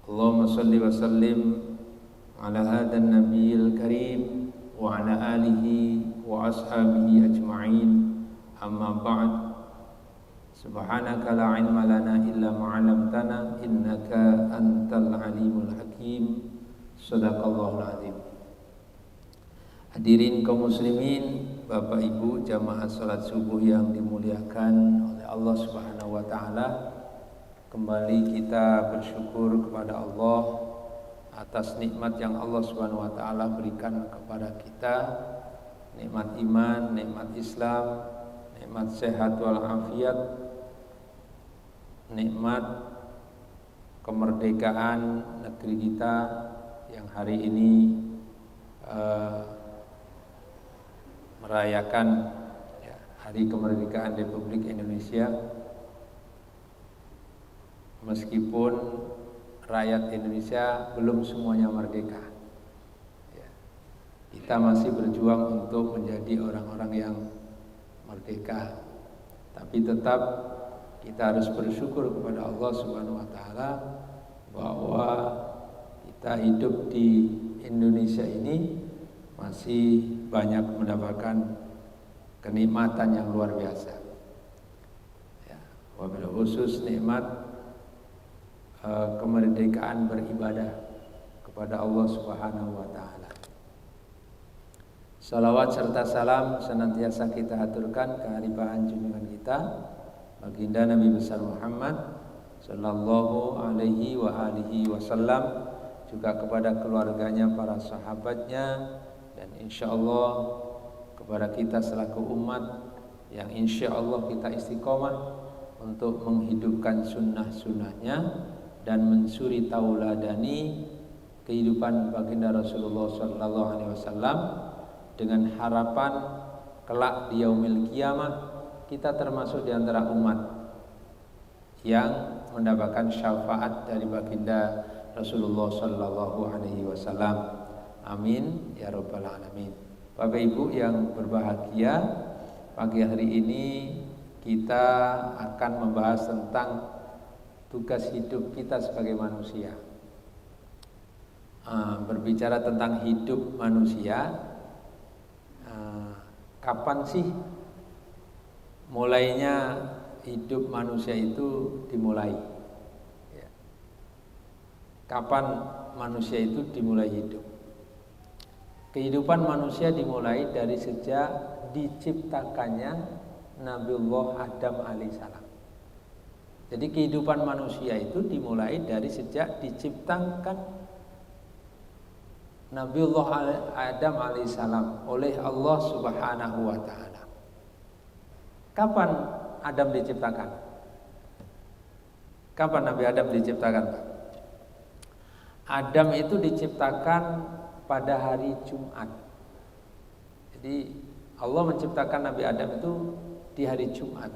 Allahumma salli wa sallim ala hadan nabiyil karim wa ala alihi wa ashabihi ajma'in. Amma ba'd. Subhanaka la ilma lana illa ma 'allamtana innaka antal alimul hakim. Shadaqallahul azim. Hadirin kaum muslimin, Bapak Ibu jamaah salat subuh yang dimuliakan oleh Allah Subhanahu wa taala. Kembali kita bersyukur kepada Allah atas nikmat yang Allah Subhanahu wa taala berikan kepada kita, nikmat iman, nikmat Islam, nikmat sehat wal afiat, nikmat kemerdekaan negeri kita yang hari ini merayakan Hari Kemerdekaan Republik Indonesia. Meskipun rakyat Indonesia belum semuanya merdeka, kita masih berjuang untuk menjadi orang-orang yang merdeka. Tapi tetap kita harus bersyukur kepada Allah Subhanahu wa taala bahwa kita hidup di Indonesia ini masih banyak mendapatkan kenikmatan yang luar biasa. Wabil khusus nikmat kemerdekaan beribadah kepada Allah Subhanahu wa taala. Salawat serta salam senantiasa kita aturkan kehadiran junjungan kita baginda Nabi besar Muhammad sallallahu alaihi wa alihi wasallam, juga kepada keluarganya, para sahabatnya, dan insyaallah kepada kita selaku umat yang insyaallah kita istiqomah untuk menghidupkan sunnah-sunnahnya dan mensuri tauladani kehidupan baginda Rasulullah sallallahu alaihi wasallam, dengan harapan kelak di yaumil qiyamah kita termasuk di antara umat yang mendapatkan syafaat dari baginda Rasulullah sallallahu alaihi wasallam. Amin ya rabbal alamin. Bapak Ibu yang berbahagia, pagi hari ini kita akan membahas tentang tugas hidup kita sebagai manusia. Berbicara tentang hidup manusia, kapan sih mulainya hidup manusia itu dimulai? Kapan manusia itu dimulai hidup? Kehidupan manusia dimulai dari sejak diciptakannya Nabiullah Adam alaihissalam. Jadi kehidupan manusia itu dimulai dari sejak diciptakan Nabiullah Adam alaihissalam oleh Allah Subhanahu wa taala. Kapan Adam diciptakan? Kapan Nabi Adam diciptakan, Pak? Adam itu diciptakan pada hari Jumat. Jadi Allah menciptakan Nabi Adam itu di hari Jumat.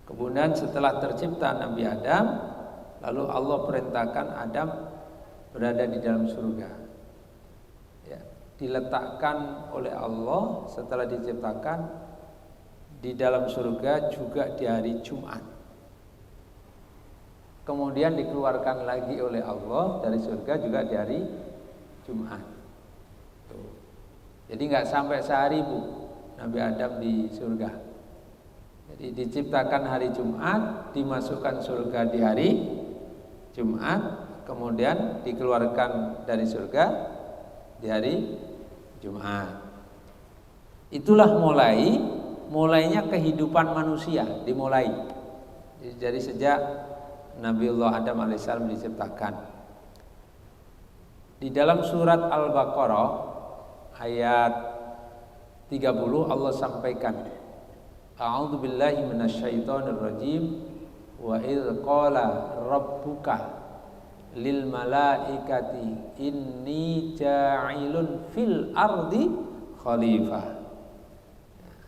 Kemudian setelah tercipta Nabi Adam, lalu Allah perintahkan Adam berada di dalam surga. Diletakkan oleh Allah setelah diciptakan di dalam surga juga di hari Jumat. Kemudian dikeluarkan lagi oleh Allah dari surga juga di hari Jumat. Jadi nggak sampai sehari Nabi Adam di surga. Jadi diciptakan hari Jumat, dimasukkan surga di hari Jumat, kemudian dikeluarkan dari surga di hari Jumat. Itulah mulainya kehidupan manusia dimulai. Jadi sejak Nabiullah Adam alaihissalam diciptakan. Di dalam surat Al-Baqarah ayat 30 Allah sampaikan, A'udzu billahi minasyaitonir rajim, wa idz qala rabbuka lil malaikati inni ja'ilun fil ardi khalifah.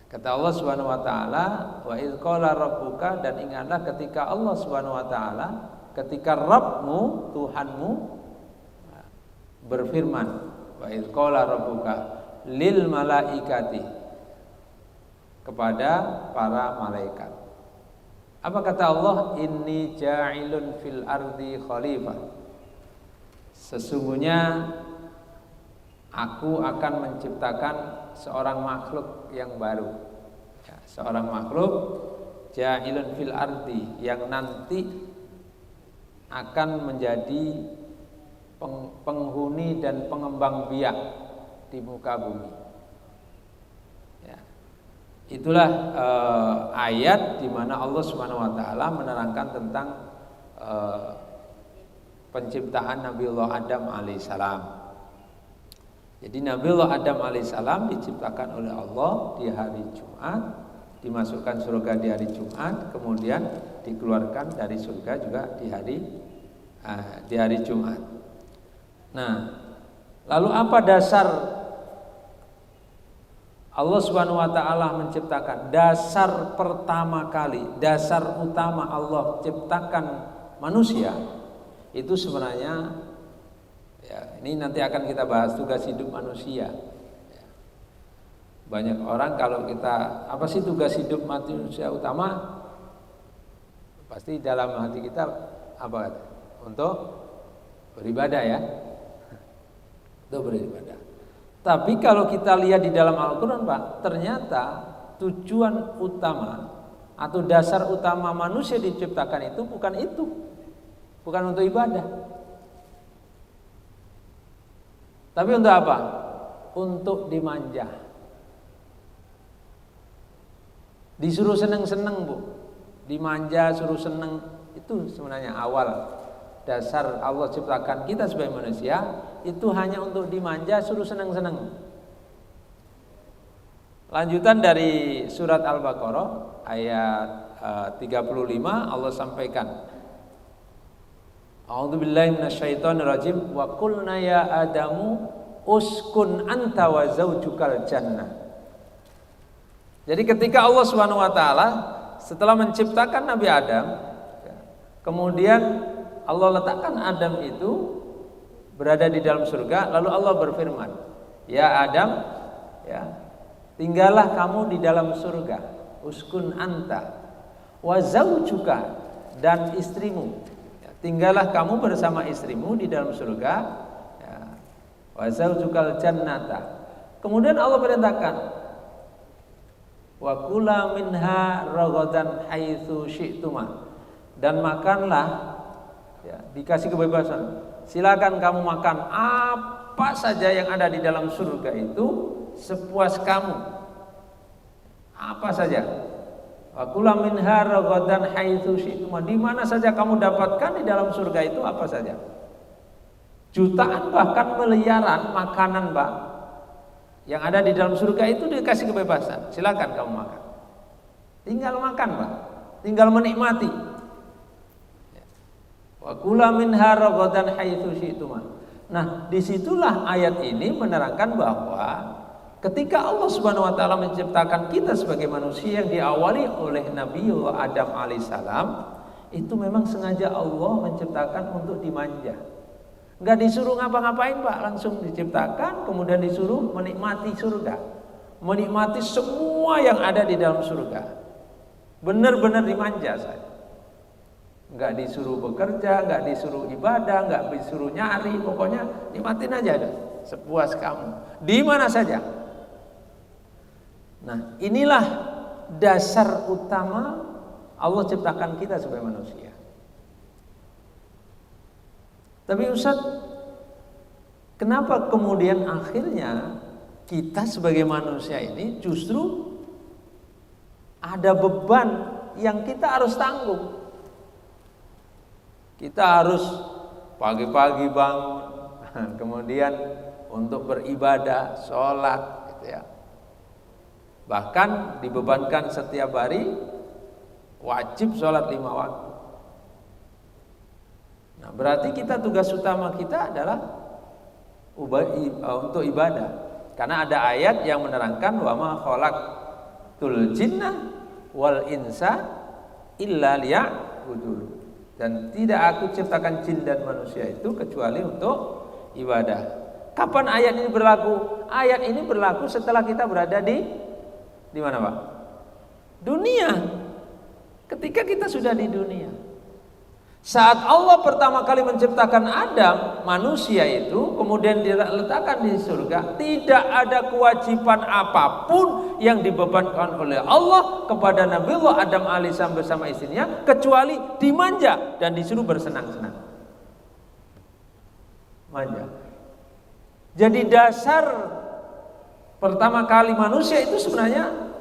Kata Allah Subhanahu wa taala, wa idz qala rabbuka, dan ingatlah ketika Allah Subhanahu wa taala, ketika Rabbmu, Tuhanmu berfirman, wa idz qala rabbuka lil malaikati, kepada para malaikat. Apa kata Allah? Inni ja'ilun fil ardi khalifah. Sesungguhnya aku akan menciptakan seorang makhluk yang baru. Ya, seorang makhluk ja'ilun fil ardi yang nanti akan menjadi penghuni dan pengembang biak di muka bumi. Ya. Itulah ayat di mana Allah Subhanahu wa taala menerangkan tentang penciptaan Nabiullah Adam alaihissalam. Jadi Nabiullah Adam alaihissalam diciptakan oleh Allah di hari Jumat, dimasukkan surga di hari Jumat, kemudian dikeluarkan dari surga juga di hari Jumat. Nah, lalu apa dasar Allah Subhanahu wa taala menciptakan? Dasar pertama kali, dasar utama Allah ciptakan manusia itu sebenarnya, ya, ini nanti akan kita bahas tugas hidup manusia. Ya. Banyak orang kalau kita, apa sih tugas hidup manusia utama? Pasti dalam hati kita apa? Untuk beribadah, ya. Untuk beribadah. Tapi kalau kita lihat di dalam Al-Quran, Pak, ternyata tujuan utama atau dasar utama manusia diciptakan itu bukan itu. Bukan untuk ibadah. Tapi untuk apa? Untuk dimanja. Disuruh seneng-seneng, Bu. Dimanja, suruh seneng. Itu sebenarnya awal dasar Allah ciptakan kita sebagai manusia. Itu hanya untuk dimanja, suruh seneng-seneng. Lanjutan dari surat Al-Baqarah ayat 35 Allah sampaikan, A'udzubillahi minasyaitonirrajim wa qulna ya Adamu uskun anta wa zaujukal jannah. Jadi ketika Allah Subhanahu wa taala setelah menciptakan Nabi Adam, kemudian Allah letakkan Adam itu berada di dalam surga, lalu Allah berfirman, "Ya Adam, ya, tinggallah kamu di dalam surga, uskun anta wa zaujuka, dan istrimu. Tinggallah kamu bersama istrimu di dalam surga, ya. Wa zaujukal jannata." Kemudian Allah perintahkan, "Wa kula minha ragadan haitsu syi'tuma." Dan makanlah, ya, dikasih kebebasan. Silakan kamu makan apa saja yang ada di dalam surga itu sepuas kamu. Apa saja. Wa kula minha ragadan haitsu syi'tum. Di mana saja kamu dapatkan di dalam surga itu apa saja. Jutaan bahkan miliaran makanan, Pak, yang ada di dalam surga itu dikasih kebebasan. Silakan kamu makan. Tinggal makan, Pak. Tinggal menikmati. Wa kula minha ragadan haitsu syi'tum. Nah, disitulah ayat ini menerangkan bahwa ketika Allah Subhanahu wa taala menciptakan kita sebagai manusia yang diawali oleh Nabiullah Adam alaihissalam, itu memang sengaja Allah menciptakan untuk dimanja. Enggak disuruh ngapa-ngapain, Pak, langsung diciptakan kemudian disuruh menikmati surga. Menikmati semua yang ada di dalam surga. Benar-benar dimanja saja. Enggak disuruh bekerja, enggak disuruh ibadah, enggak disuruh nyari, pokoknya nikmatin aja deh, sepuas kamu. Di mana saja. Nah, inilah dasar utama Allah ciptakan kita sebagai manusia. Tapi Ustaz, kenapa kemudian akhirnya kita sebagai manusia ini justru ada beban yang kita harus tanggung? Kita harus pagi-pagi bangun, kemudian untuk beribadah, sholat, gitu ya. Bahkan dibebankan setiap hari wajib sholat 5 waktu. Nah, berarti kita tugas utama kita adalah untuk ibadah. Karena ada ayat yang menerangkan wa ma khalaqtul jinna wal insa illa liya'budun. Dan tidak aku ciptakan jin dan manusia itu kecuali untuk ibadah. Kapan ayat ini berlaku? Ayat ini berlaku setelah kita berada di mana, Pak? Dunia. ketika kita sudah di dunia. Saat Allah pertama kali menciptakan Adam, manusia itu, kemudian diletakkan di surga, tidak ada kewajiban apapun yang dibebankan oleh Allah kepada Nabiullah Adam alaihissalam bersama istrinya, kecuali dimanja dan disuruh bersenang-senang. Manja. Jadi dasar pertama kali manusia itu sebenarnya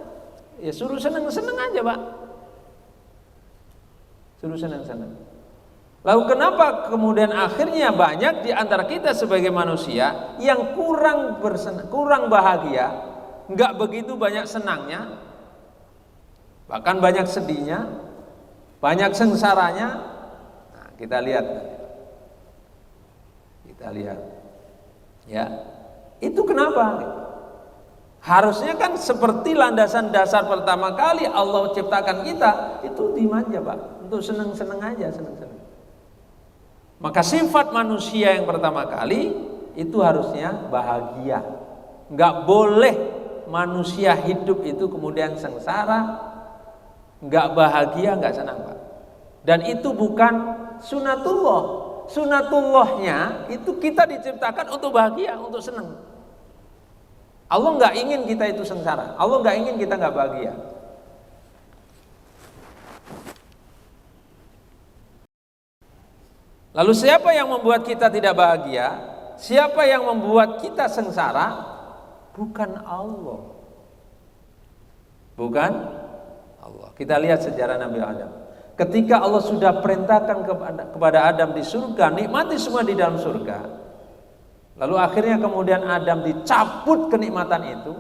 ya suruh senang-senang aja, Pak. Suruh senang-senang. Lalu kenapa kemudian akhirnya banyak di antara kita sebagai manusia yang kurang bahagia, nggak begitu banyak senangnya, bahkan banyak sedihnya, banyak sengsaranya. Nah, kita lihat, ya, itu kenapa? Harusnya kan seperti landasan dasar pertama kali Allah ciptakan kita itu dimanja, Pak, untuk senang-senang aja, senang-senang. Maka sifat manusia yang pertama kali itu harusnya bahagia. Enggak boleh manusia hidup itu kemudian sengsara, enggak bahagia, enggak senang, Pak. Dan itu bukan sunatullah. Sunatullahnya itu kita diciptakan untuk bahagia, untuk senang. Allah enggak ingin kita itu sengsara. Allah enggak ingin kita enggak bahagia. Lalu siapa yang membuat kita tidak bahagia? Siapa yang membuat kita sengsara? Bukan Allah. Bukan Allah. Kita lihat sejarah Nabi Adam. Ketika Allah sudah perintahkan kepada Adam di surga, nikmati semua di dalam surga. Lalu akhirnya kemudian Adam dicabut kenikmatan itu.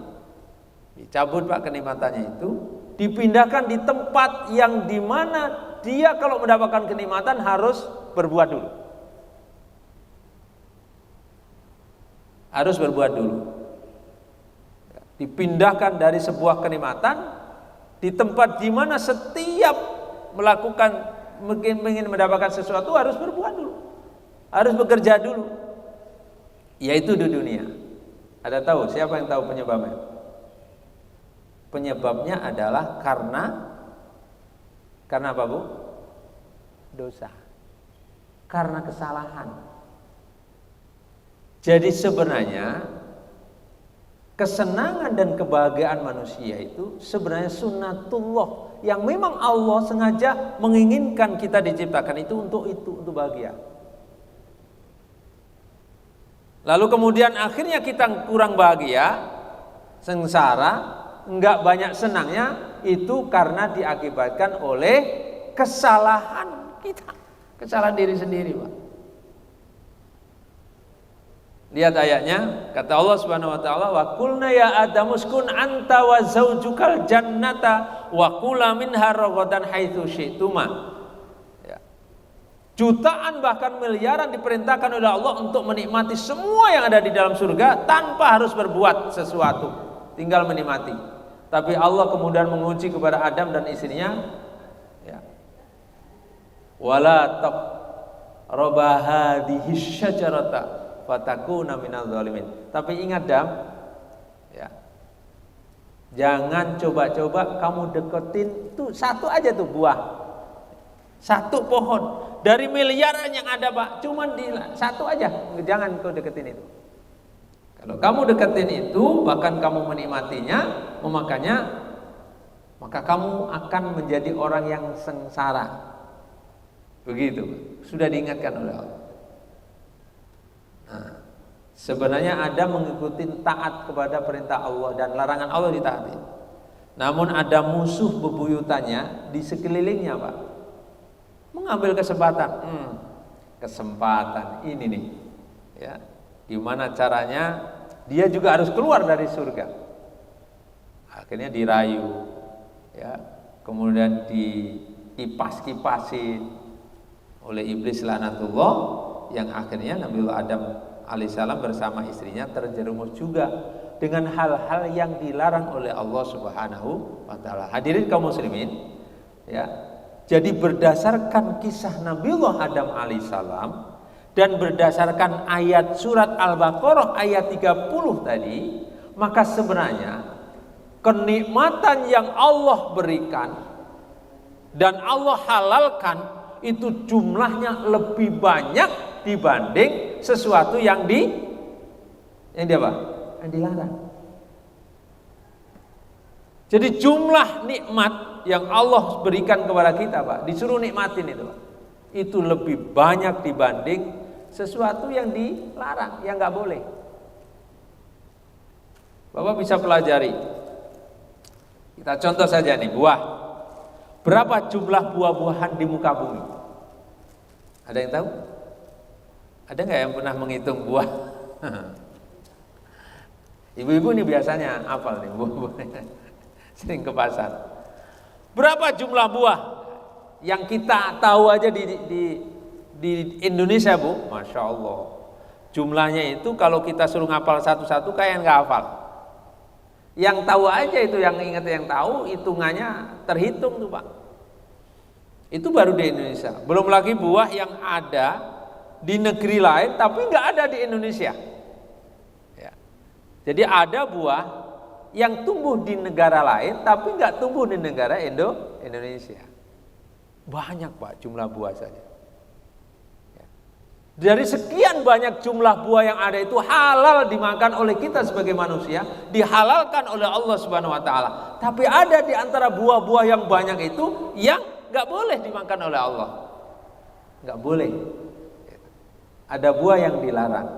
Dicabut, Pak, kenikmatannya itu. Dipindahkan di tempat yang dimana dia kalau mendapatkan kenikmatan harus berbuat dulu. Harus berbuat dulu. Dipindahkan dari sebuah kenikmatan di tempat di mana setiap melakukan ingin mendapatkan sesuatu harus berbuat dulu. Harus bekerja dulu. Yaitu di dunia. Ada tahu siapa yang tahu penyebabnya? Penyebabnya adalah karena apa, Bu? Dosa. Karena kesalahan. Jadi sebenarnya kesenangan dan kebahagiaan manusia itu sebenarnya sunnatullah yang memang Allah sengaja menginginkan kita diciptakan itu, untuk bahagia. Lalu kemudian akhirnya kita kurang bahagia, sengsara, enggak banyak senangnya, itu karena diakibatkan oleh kesalahan kita, kesalahan diri sendiri, Pak. Lihat ayatnya, kata Allah Subhanahu wa taala, wa qulna ya adamu uskun anta wa zaujukal jannata wa kula minha ragadan haitsu syi'tuma. Ya. Jutaan bahkan miliaran diperintahkan oleh Allah untuk menikmati semua yang ada di dalam surga tanpa harus berbuat sesuatu, tinggal menikmati. Tapi Allah kemudian menguji kepada Adam dan istrinya, ya. Wala taqraba hadhihi syajarata fatakuna minadh dhalimin. Tapi ingat, Adam, ya. Jangan coba-coba kamu deketin tuh satu aja tuh buah. Satu pohon dari miliaran yang ada, Pak. Cuman di satu aja, jangan kau deketin itu. Kalau kamu deketin itu, bahkan kamu menikmatinya, memakannya, maka kamu akan menjadi orang yang sengsara. Begitu, sudah diingatkan oleh Allah. Nah, sebenarnya ada mengikuti taat kepada perintah Allah dan larangan Allah ditaati. Namun ada musuh bebuyutannya di sekelilingnya, Pak. Mengambil kesempatan. Kesempatan ini nih, ya. Gimana caranya dia juga harus keluar dari surga. Akhirnya dirayu, ya. Kemudian dikipas-kipasin oleh iblis laknatullah, yang akhirnya Nabiullah Adam alaihissalam bersama istrinya terjerumus juga dengan hal-hal yang dilarang oleh Allah Subhanahu wa taala. Hadirin kaum muslimin, ya. Jadi berdasarkan kisah Nabiullah Adam alaihissalam dan berdasarkan ayat surat Al-Baqarah ayat 30 tadi, maka sebenarnya kenikmatan yang Allah berikan dan Allah halalkan itu jumlahnya lebih banyak dibanding sesuatu yang yang dilarang. Jadi jumlah nikmat yang Allah berikan kepada kita, Pak, disuruh nikmatin itu, Pak, itu lebih banyak dibanding sesuatu yang dilarang, yang nggak boleh. Bapak bisa pelajari. Kita contoh saja nih, buah. Berapa jumlah buah-buahan di muka bumi? Ada yang tahu? Ada nggak yang pernah menghitung buah? Ibu-ibu nih biasanya hafal nih buah-buahnya. Sering ke pasar. Berapa jumlah buah yang kita tahu aja di Indonesia, Bu? Masya Allah. Jumlahnya itu kalau kita suruh ngapal satu-satu kayak nggak hafal. Yang tahu aja itu, yang ingat yang tahu, hitungannya terhitung tuh, Pak. Itu baru di Indonesia. Belum lagi buah yang ada di negeri lain tapi nggak ada di Indonesia. Ya. Jadi ada buah yang tumbuh di negara lain tapi nggak tumbuh di negara Indonesia. Banyak, Pak, jumlah buah saja. Ya. Dari sekian banyak jumlah buah yang ada itu halal dimakan oleh kita sebagai manusia, dihalalkan oleh Allah Subhanahu wa taala. Tapi ada di antara buah-buah yang banyak itu yang nggak boleh dimakan oleh Allah. Nggak boleh. Ada buah yang dilarang.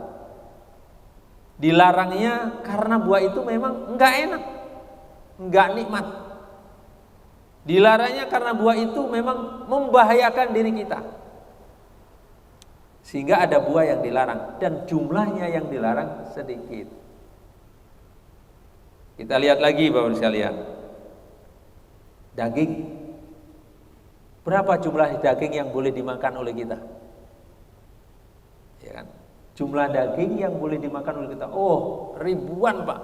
Dilarangnya karena buah itu memang nggak enak, nggak nikmat. Dilarangnya karena buah itu memang membahayakan diri kita. Sehingga ada buah yang dilarang dan jumlahnya yang dilarang sedikit. Kita lihat lagi, Bapak sekalian. Daging. Berapa jumlah daging yang boleh dimakan oleh kita? Ya kan? Jumlah daging yang boleh dimakan oleh kita, oh, ribuan, Pak.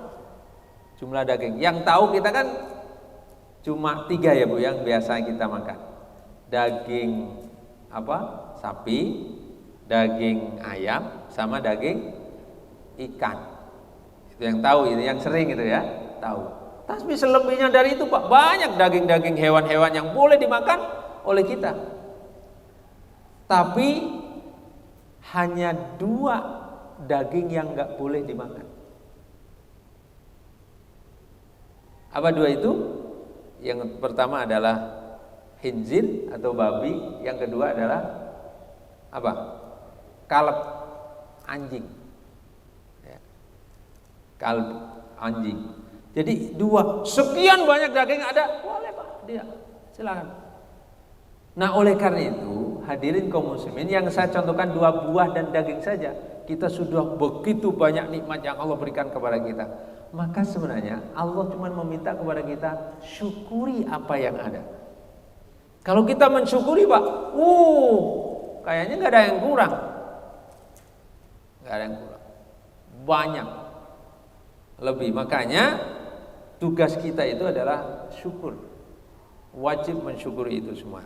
Jumlah daging. Yang tahu kita kan cuma 3 ya, Bu, yang biasa kita makan. Daging sapi, daging ayam, sama daging ikan. Itu yang tahu, itu yang sering itu ya, tahu. Tapi selebihnya dari itu, Pak, banyak daging-daging hewan-hewan yang boleh dimakan oleh kita. Tapi hanya 2 daging yang nggak boleh dimakan. Apa 2 itu? Yang pertama adalah khinzir atau babi, yang kedua adalah apa? Kalb, anjing. Ya. Kalb, anjing. Jadi 2, sekian banyak daging ada, boleh, Pak, dia silakan. Nah, oleh karena itu, hadirin kaum muslimin, yang saya contohkan 2 buah dan daging saja, kita sudah begitu banyak nikmat yang Allah berikan kepada kita. Maka sebenarnya Allah cuma meminta kepada kita syukuri apa yang ada. Kalau kita mensyukuri, Pak, kayaknya nggak ada yang kurang. Nggak ada yang kurang. Banyak. Lebih. Makanya tugas kita itu adalah syukur. Wajib mensyukuri itu semua.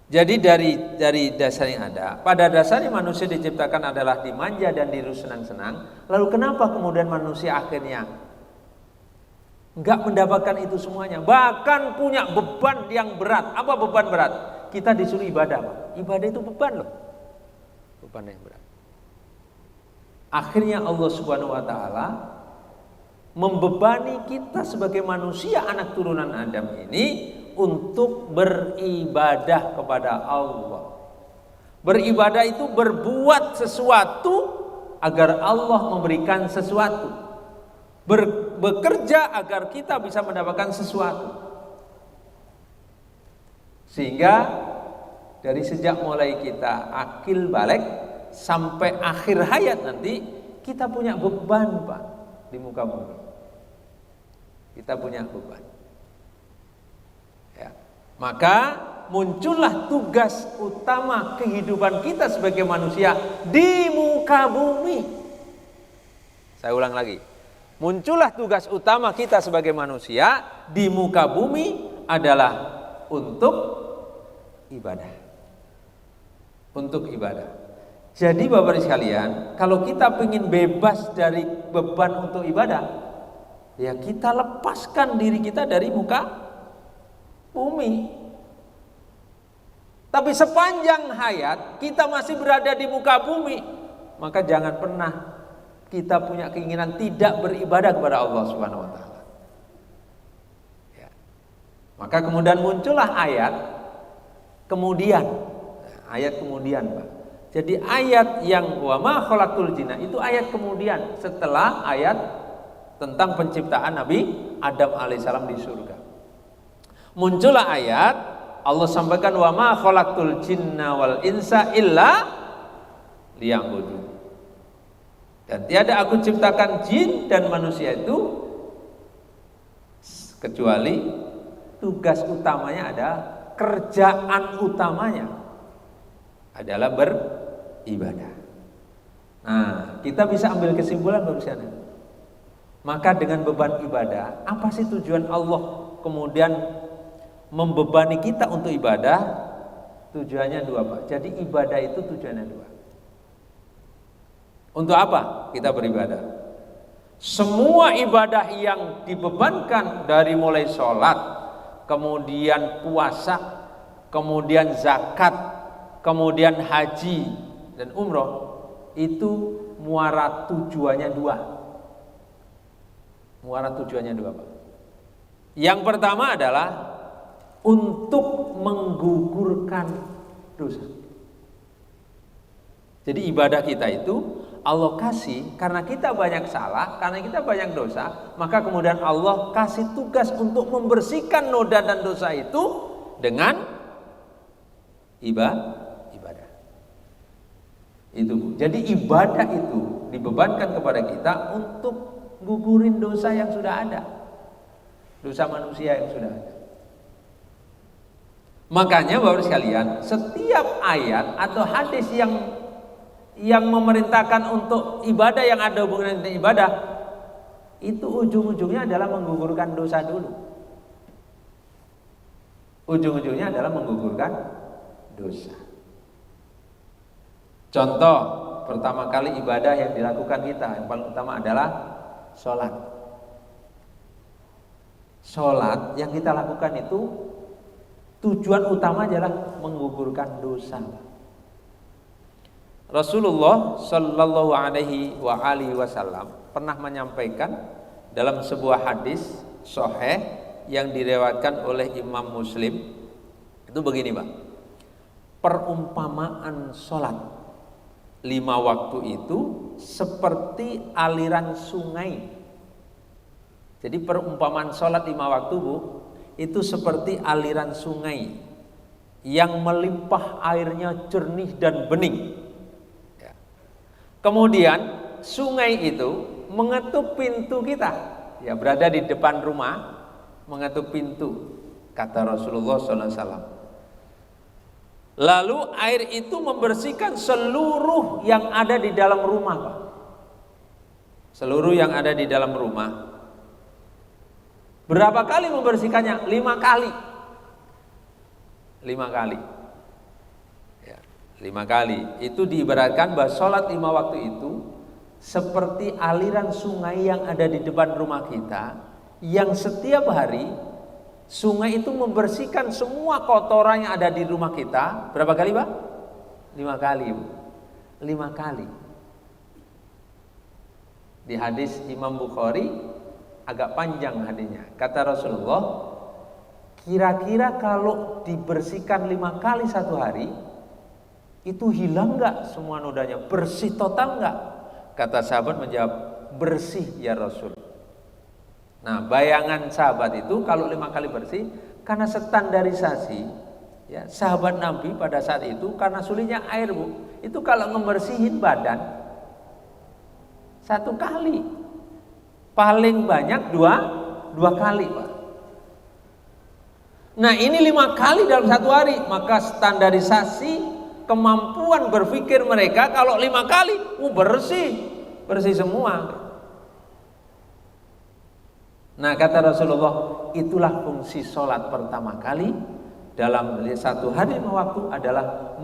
Jadi dari dasar yang ada, pada dasarnya manusia diciptakan adalah dimanja dan senang-senang. Lalu kenapa kemudian manusia akhirnya enggak mendapatkan itu semuanya? Bahkan punya beban yang berat. Apa beban berat? Kita disuruh ibadah, Pak. Ibadah itu beban loh. Beban yang berat. Akhirnya Allah Subhanahu wa taala membebani kita sebagai manusia anak turunan Adam ini untuk beribadah kepada Allah. Beribadah itu berbuat sesuatu agar Allah memberikan sesuatu. Bekerja agar kita bisa mendapatkan sesuatu. Sehingga dari sejak mulai kita akil balik sampai akhir hayat nanti, kita punya beban, Pak, di muka bumi. Kita punya beban. Ya. Maka muncullah tugas utama kehidupan kita sebagai manusia di muka bumi. Saya ulang lagi. Muncullah tugas utama kita sebagai manusia di muka bumi adalah untuk ibadah. Untuk ibadah. Jadi Bapak-Ibu sekalian, kalau kita ingin bebas dari beban untuk ibadah, ya kita lepaskan diri kita dari muka bumi. Tapi sepanjang hayat kita masih berada di muka bumi, maka jangan pernah kita punya keinginan tidak beribadah kepada Allah Subhanahu wa taala. Ya. Maka kemudian muncullah ayat kemudian, Pak. Jadi ayat yang wa ma khalaqtul jinna itu ayat kemudian setelah ayat tentang penciptaan Nabi Adam alaihissalam di surga. Muncullah ayat Allah sampaikan wa ma khalaqtul jinna wal insa illa liya'budun. Dan tiada aku ciptakan jin dan manusia itu kecuali tugas utamanya ada, kerjaan utamanya adalah beribadah. Nah, kita bisa ambil kesimpulan barusan. Maka dengan beban ibadah, apa sih tujuan Allah kemudian membebani kita untuk ibadah? Tujuannya dua, Pak. Jadi ibadah itu tujuannya dua. Untuk apa kita beribadah? Semua ibadah yang dibebankan dari mulai sholat, kemudian puasa, kemudian zakat, kemudian haji dan umroh, itu muara tujuannya dua. Muara tujuannya dua, Pak. Yang pertama adalah untuk menggugurkan dosa. Jadi ibadah kita itu Allah kasih karena kita banyak salah, karena kita banyak dosa, maka kemudian Allah kasih tugas untuk membersihkan noda dan dosa itu dengan ibadah. Itu, Bu. Jadi ibadah itu dibebankan kepada kita untuk gugurin dosa yang sudah ada. Dosa manusia yang sudah ada. Makanya Bapak sekalian, setiap ayat atau hadis yang memerintahkan untuk ibadah yang ada hubungan dengan ibadah itu ujung-ujungnya adalah menggugurkan dosa dulu. Ujung-ujungnya adalah menggugurkan dosa. Contoh pertama kali ibadah yang dilakukan kita yang paling utama adalah sholat. Sholat yang kita lakukan itu tujuan utama adalah menggugurkan dosa. Rasulullah Shallallahu Alaihi Wasallam pernah menyampaikan dalam sebuah hadis sahih yang diriwayatkan oleh Imam Muslim itu begini, Pak. Perumpamaan sholat 5 waktu itu seperti aliran sungai. Jadi perumpamaan sholat 5 waktu, Bu, itu seperti aliran sungai yang melimpah airnya jernih dan bening. Kemudian sungai itu mengetuk pintu kita, ya berada di depan rumah, mengetuk pintu, kata Rasulullah SAW. Lalu air itu membersihkan seluruh yang ada di dalam rumah, Pak. Seluruh yang ada di dalam rumah. Berapa kali membersihkannya? 5 kali. 5 kali. 5 kali. Itu diibaratkan bahwa sholat 5 waktu itu seperti aliran sungai yang ada di depan rumah kita, yang setiap hari sungai itu membersihkan semua kotoran yang ada di rumah kita. Berapa kali, Pak? 5 kali. 5 kali. Di hadis Imam Bukhari agak panjang hadisnya. Kata Rasulullah, kira-kira kalau dibersihkan 5 kali satu hari, itu hilang enggak semua nodanya? Bersih total enggak? Kata sahabat menjawab, bersih ya Rasul. Nah, bayangan sahabat itu kalau 5 kali bersih, karena standarisasi, ya, sahabat Nabi pada saat itu karena sulitnya air, Bu, itu kalau ngebersihin badan 1 kali, paling banyak 2 kali, Pak. Nah, ini 5 kali dalam 1 hari, maka standarisasi kemampuan berpikir mereka kalau 5 kali, bersih semua. Nah, kata Rasulullah, itulah fungsi sholat pertama kali dalam 1 hari 5 waktu adalah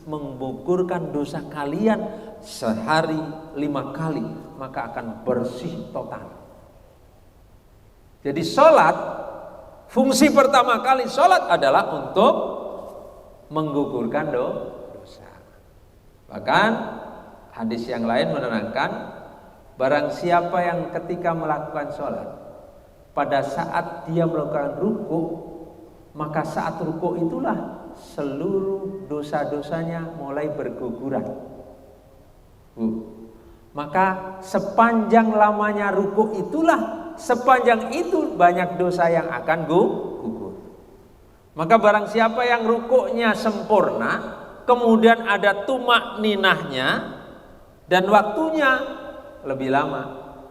menggugurkan dosa kalian sehari 5 kali, maka akan bersih total. Jadi sholat, fungsi pertama kali sholat adalah untuk menggugurkan dosa. Bahkan hadis yang lain menerangkan, barang siapa yang ketika melakukan sholat, pada saat dia melakukan ruku, maka saat ruku itulah seluruh dosa-dosanya mulai berguguran. Maka sepanjang lamanya ruku itulah, sepanjang itu banyak dosa yang akan gugur. Maka barang siapa yang rukuknya sempurna, kemudian ada tumak ninahnya dan waktunya lebih lama,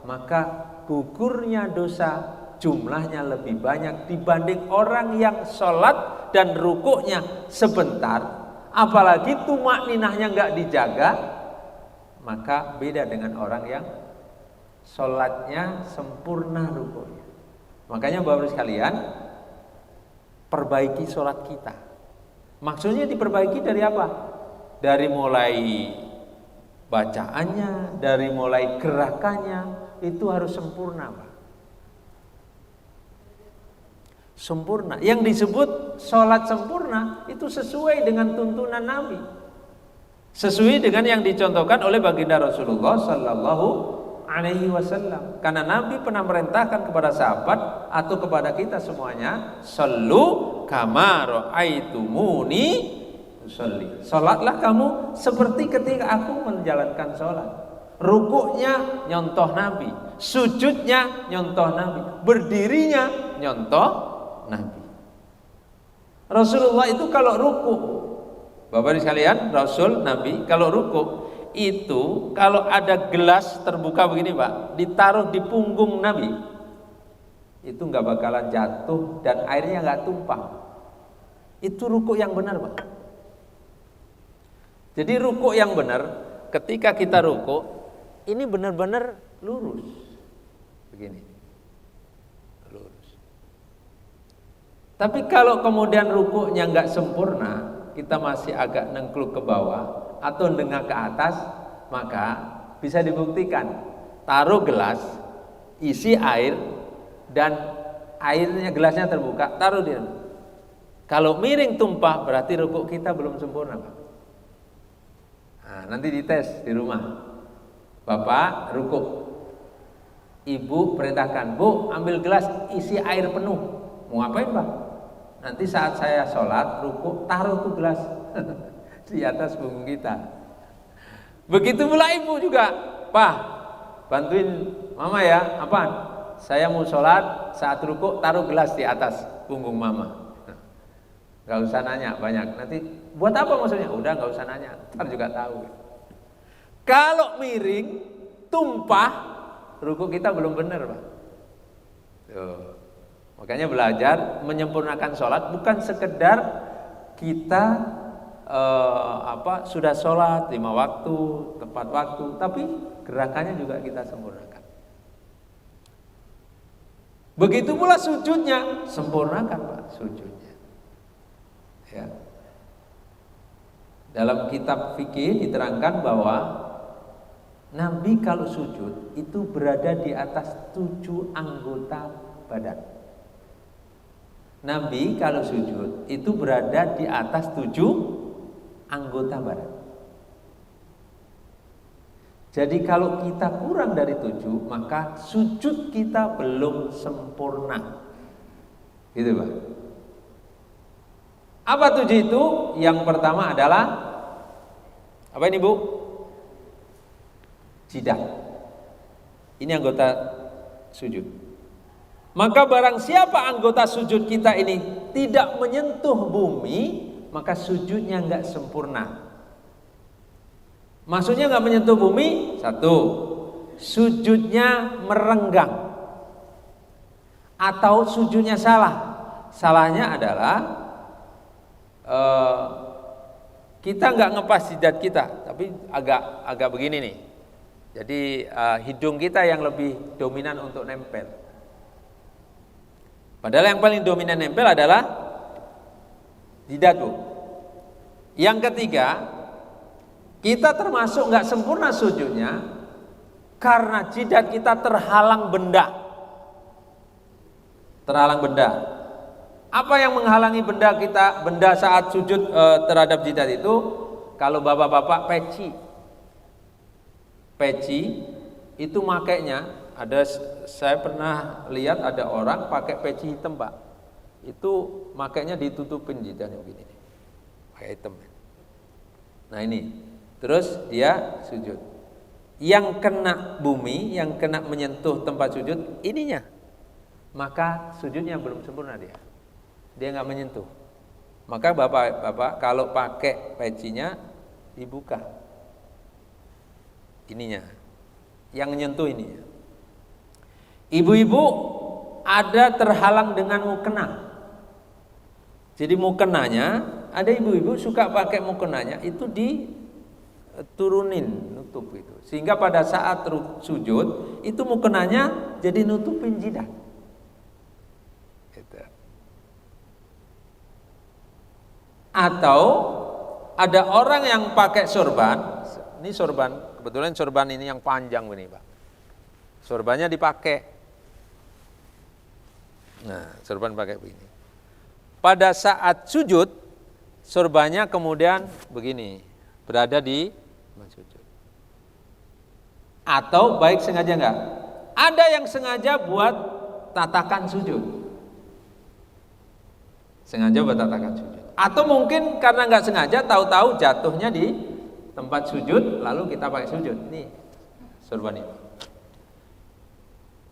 maka gugurnya dosa jumlahnya lebih banyak dibanding orang yang sholat dan rukuknya sebentar, apalagi tumak ninahnya nggak dijaga, maka beda dengan orang yang sholatnya sempurna rukuknya. Makanya Bapak-Ibu sekalian, perbaiki sholat kita. Maksudnya diperbaiki dari apa? Dari mulai bacaannya, dari mulai gerakannya, itu harus sempurna, Pak. Sempurna. Yang disebut sholat sempurna itu sesuai dengan tuntunan Nabi, sesuai dengan yang dicontohkan oleh baginda Rasulullah Sallallahu Alaihi Wasallam. Karena Nabi pernah merintahkan kepada sahabat atau kepada kita semuanya, sallu kama ra'aitumuni usolli. Salatlah kamu seperti ketika aku menjalankan salat. Rukuknya nyontoh Nabi, sujudnya nyontoh Nabi, berdirinya nyontoh Nabi. Rasulullah itu kalau rukuk, Bapak sekalian, Rasul Nabi kalau rukuk itu, kalau ada gelas terbuka begini Pak, ditaruh di punggung Nabi, itu nggak bakalan jatuh dan airnya nggak tumpah. Itu rukuk yang benar, Pak. Jadi rukuk yang benar, ketika kita rukuk, ini benar-benar lurus, begini, lurus. Tapi kalau kemudian rukuknya nggak sempurna, kita masih agak nengkluk ke bawah atau dengak ke atas, maka bisa dibuktikan, taruh gelas isi air dan airnya, gelasnya terbuka, taruh di. Kalau miring tumpah berarti rukuk kita belum sempurna, Pak. Nah, nanti dites di rumah. Bapak rukuk, ibu perintahkan, Bu ambil gelas isi air penuh. Mau ngapain, Pak? Nanti saat saya sholat rukuk, taruh tuh gelas di atas punggung kita. Begitu pula ibu juga, Pak bantuin mama ya, apaan? Saya mau sholat, saat rukuk taruh gelas di atas punggung mama. Gak usah nanya banyak, nanti buat apa maksudnya? Udah gak usah nanya, ntar juga tahu. Kalau miring, tumpah, rukuk kita belum benar, Pak. Tuh. Makanya belajar menyempurnakan sholat bukan sekedar kita sudah sholat 5 waktu, tepat waktu, tapi gerakannya juga kita sempurnakan. Begitu pula sujudnya, sempurnakan, Pak, sujudnya. Ya. Dalam kitab fikih diterangkan bahwa Nabi kalau sujud itu berada di atas 7 anggota badan. Nabi kalau sujud itu berada di atas 7 anggota badan. Jadi kalau kita kurang dari 7, maka sujud kita belum sempurna. Gitu, Pak. Apa 7 itu? Yang pertama adalah apa ini, Bu? Jidat. Ini anggota sujud. Maka barang siapa anggota sujud kita ini tidak menyentuh bumi, maka sujudnya enggak sempurna. Maksudnya enggak menyentuh bumi, 1, sujudnya merenggang atau sujudnya salah. Salahnya adalah kita enggak ngepas jidat kita, tapi agak begini nih. Jadi hidung kita yang lebih dominan untuk nempel. Padahal yang paling dominan nempel adalah jidat, Bu. Yang ketiga, kita termasuk nggak sempurna sujudnya karena jidat kita terhalang benda. Terhalang benda. Apa yang menghalangi benda saat sujud terhadap jidat itu? Kalau bapak-bapak peci itu makainya saya pernah lihat ada orang pakai peci hitam, Pak. Itu makainya ditutupin jidatnya begini nih. Pakai hitam. Nah ini. Terus dia sujud. Yang kena bumi, yang kena menyentuh tempat sujud ininya. Maka sujudnya belum sempurna dia. Dia nggak menyentuh. Maka bapak-bapak kalau pakai pecinya dibuka ininya, yang menyentuh ini. Ibu-ibu ada terhalang dengan mukena. Jadi mukenanya, ada ibu-ibu suka pakai mukenanya itu diturunin, nutup itu. Sehingga pada saat sujud itu mukenanya jadi nutupin jidat. Gitu. Atau ada orang yang pakai sorban. Ini sorban, kebetulan sorban ini yang panjang ini, Pak. Sorbannya dipakai. Nah, sorban pakai begini. Pada saat sujud, sorbannya kemudian begini, berada di sujud. Atau baik sengaja enggak? Ada yang sengaja buat tatakan sujud. Sengaja buat tatakan sujud. Atau mungkin karena enggak sengaja, tahu-tahu jatuhnya di tempat sujud, lalu kita pakai sujud. Nih, sorban ini.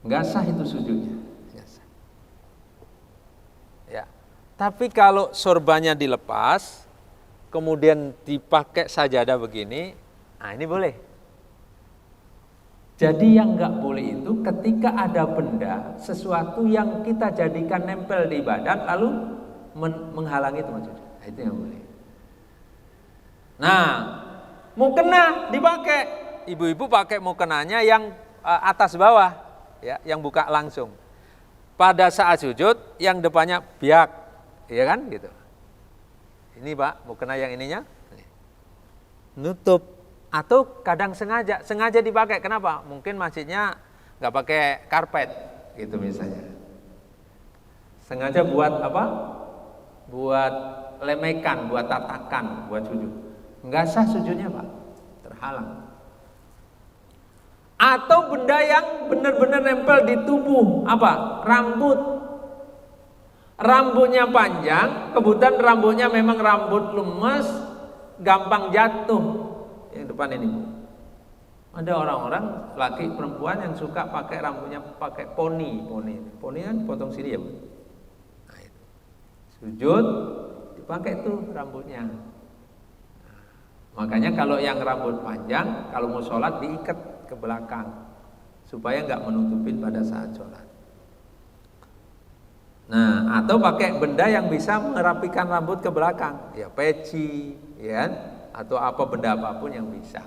Enggak sah itu sujudnya. Ya. Tapi kalau sorbannya dilepas, kemudian dipakai sajadah begini, nah ini boleh. Jadi yang enggak boleh itu ketika ada benda, sesuatu yang kita jadikan nempel di badan, lalu menghalangi tempat sujud. Nah, itu yang boleh. Nah, mukena dipakai, ibu-ibu pakai mukenanya yang atas bawah, ya, yang buka langsung. Pada saat sujud, yang depannya biak, ya kan, gitu. Ini Pak, mukena yang ininya nutup, atau kadang sengaja dipakai. Kenapa? Mungkin masjidnya nggak pakai karpet, gitu misalnya. Sengaja buat apa? Buat lemekan, buat tatakan, buat sujud. Enggak sah sujudnya, Pak. Terhalang. Atau benda yang benar-benar nempel di tubuh, apa? Rambut. Rambutnya panjang, kebetulan rambutnya memang rambut lemas, gampang jatuh. Yang depan ini. Ada orang-orang laki perempuan yang suka pakai rambutnya pakai poni. Poni kan potong sini ya, Bu. Nah, itu. Sujud dipakai tuh rambutnya. Makanya kalau yang rambut panjang, kalau mau sholat diikat ke belakang supaya nggak menutupin pada saat sholat. Nah, atau pakai benda yang bisa merapikan rambut ke belakang, ya peci, ya, atau apa benda apapun yang bisa.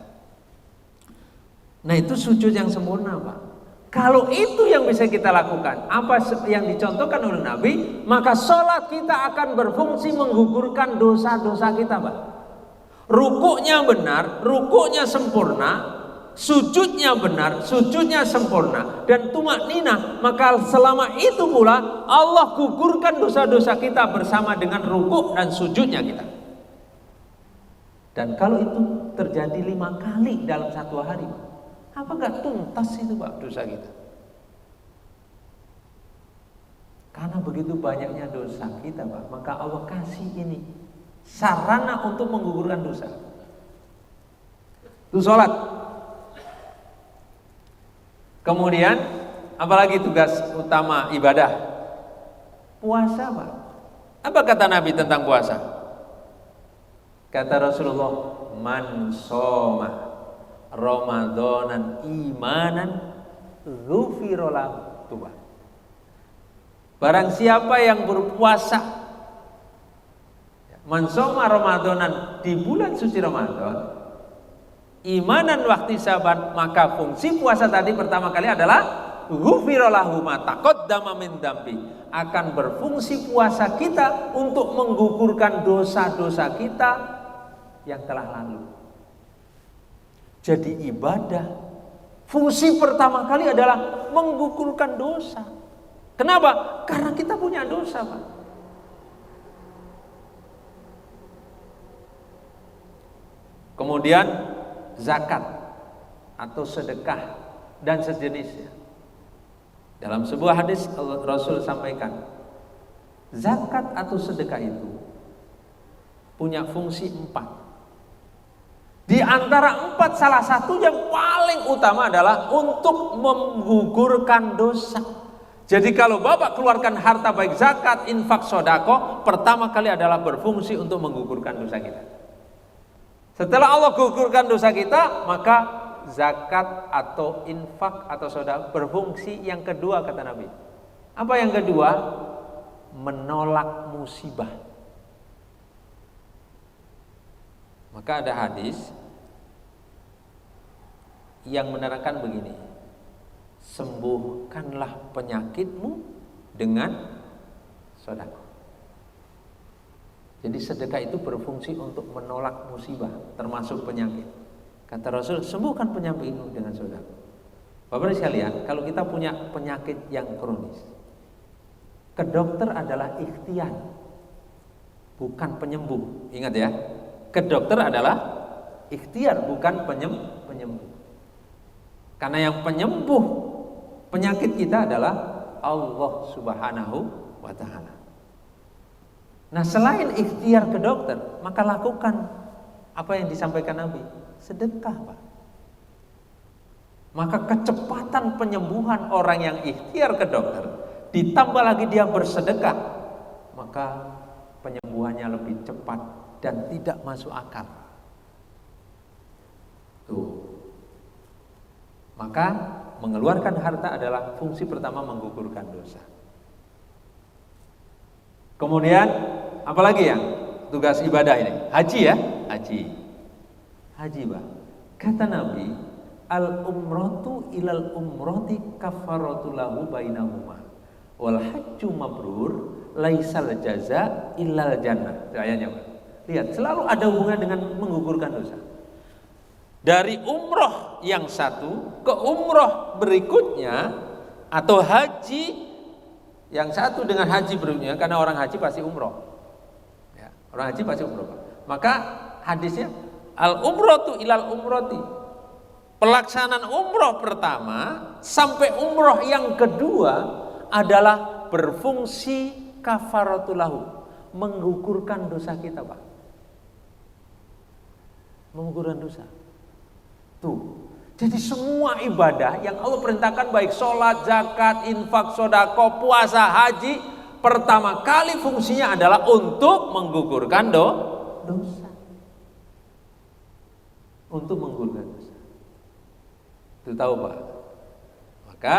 Nah, itu sujud yang sempurna, Pak. Kalau itu yang bisa kita lakukan, apa yang dicontohkan oleh Nabi, maka sholat kita akan berfungsi menggugurkan dosa-dosa kita, Pak. Rukuknya benar, rukuknya sempurna, sujudnya benar, sujudnya sempurna, dan tumakninah, maka selama itu pula Allah gugurkan dosa-dosa kita bersama dengan rukuk dan sujudnya kita. Dan kalau itu terjadi 5 kali dalam satu hari, apa gak tuntas itu, Pak, dosa kita? Karena begitu banyaknya dosa kita, Pak, maka Allah kasih ini sarana untuk menggugurkan dosa. Itu sholat. Kemudian apalagi tugas utama ibadah? Puasa, Pak. Apa kata Nabi tentang puasa? Kata Rasulullah, man shoma Ramadanan imanan ghufira lahu. Barang siapa yang berpuasa man shoma Ramadanan di bulan suci Ramadan imanan wahtisaban, maka fungsi puasa tadi pertama kali adalah ghufira lahu ma taqaddama min dzambi, akan berfungsi puasa kita untuk menggugurkan dosa-dosa kita yang telah lalu. Jadi ibadah fungsi pertama kali adalah menggugurkan dosa. Kenapa? Karena kita punya dosa, Pak. Kemudian zakat atau sedekah dan sejenisnya. Dalam sebuah hadis Rasul sampaikan, zakat atau sedekah itu punya fungsi 4. Di antara 4 salah satu yang paling utama adalah untuk menggugurkan dosa. Jadi kalau Bapak keluarkan harta baik zakat, infak, sodako, pertama kali adalah berfungsi untuk menggugurkan dosa kita. Setelah Allah gugurkan dosa kita, maka zakat atau infak atau sodako berfungsi yang kedua, kata Nabi. Apa yang kedua? Menolak musibah. Maka ada hadis yang menerangkan begini, sembuhkanlah penyakitmu dengan sedekah. Jadi sedekah itu berfungsi untuk menolak musibah, termasuk penyakit. Kata Rasul, sembuhkan penyakitmu dengan sedekah. Bapak sekalian, kalau kita punya penyakit yang kronis, ke dokter adalah ikhtiar, bukan penyembuh. Ingat ya, ke dokter adalah ikhtiar, bukan penyembuh. Karena yang penyembuh penyakit kita adalah Allah Subhanahu wa ta'ala. Nah, selain ikhtiar ke dokter, maka lakukan apa yang disampaikan Nabi, sedekah, Pak. Maka kecepatan penyembuhan orang yang ikhtiar ke dokter, ditambah lagi dia bersedekah, maka penyembuhannya lebih cepat dan tidak masuk akal. Tuh. Maka mengeluarkan harta adalah fungsi pertama, menggugurkan dosa. Kemudian apalagi ya tugas ibadah ini? Haji ya, haji Pak. Kata Nabi, al umratu ilal umrati kafaratu lahu bainahuma wal hajju mabrur laisal jaza illal jannah. Ayatnya Pak. Lihat, selalu ada hubungan dengan menggugurkan dosa. Dari umroh yang satu ke umroh berikutnya, atau haji yang satu dengan haji berikutnya, karena orang haji pasti umroh ya, orang haji pasti umroh. Maka hadisnya al umrotu ilal umroti, pelaksanaan umroh pertama sampai umroh yang kedua adalah berfungsi kafaratul lahu, menggugurkan dosa kita, Pak. Menggugurkan dosa. Tuh. Jadi semua ibadah yang Allah perintahkan, baik sholat, zakat, infak, sodako, puasa, haji, pertama kali fungsinya adalah untuk menggugurkan dosa. Untuk menggugurkan dosa. Itu tahu, Pak. Maka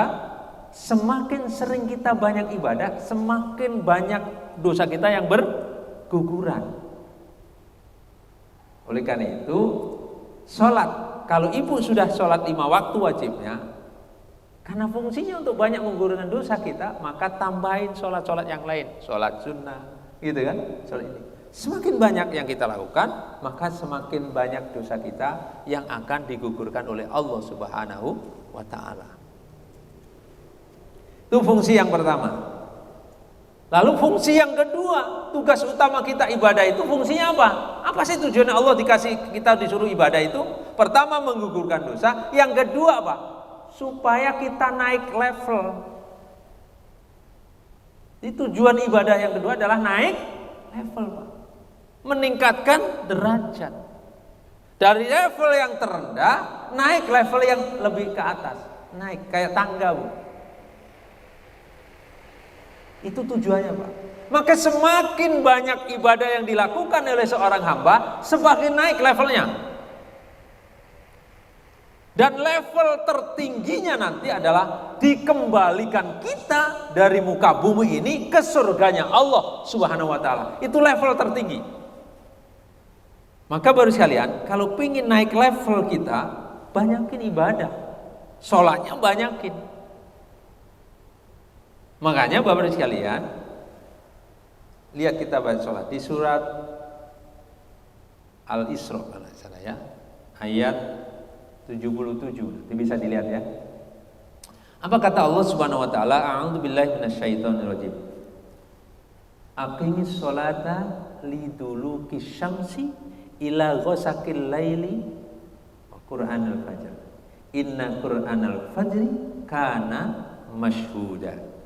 semakin sering kita banyak ibadah, semakin banyak dosa kita yang berguguran. Oleh karena itu, sholat, kalau ibu sudah sholat 5 waktu wajibnya, karena fungsinya untuk banyak menggugurkan dosa kita, maka tambahin sholat-sholat yang lain, sholat sunnah, gitu kan? Sholat ini. Semakin banyak yang kita lakukan, maka semakin banyak dosa kita yang akan digugurkan oleh Allah Subhanahu wa ta'ala. Itu fungsi yang pertama. Lalu fungsi yang kedua, tugas utama kita ibadah itu fungsinya apa? Apa sih tujuan Allah kita disuruh ibadah itu? Pertama, menggugurkan dosa. Yang kedua apa? Supaya kita naik level. Itu tujuan ibadah yang kedua adalah naik level, Pak. Meningkatkan derajat. Dari level yang terendah naik level yang lebih ke atas. Naik kayak tangga, Bu. Itu tujuannya, Pak. Maka semakin banyak ibadah yang dilakukan oleh seorang hamba, semakin naik levelnya. Dan level tertingginya nanti adalah dikembalikan kita dari muka bumi ini ke surganya Allah Subhanahu wa ta'ala. Itu level tertinggi. Maka baru sekalian, kalau ingin naik level kita, banyakin ibadah. Sholatnya banyakin. Makanya Bapak sekalian, lihat kita baca sholat di surat Al-Isra, ya, ayat 77, nanti bisa dilihat ya. Apa kata Allah Subhanahu wa ta'ala? A'udzubillahi minasyaitonirrajim. Aqimis sholata liduluki syamsi ila ghasaqil laili wa qur'anal fajr. Inna qur'anal fajri kana masyhuda.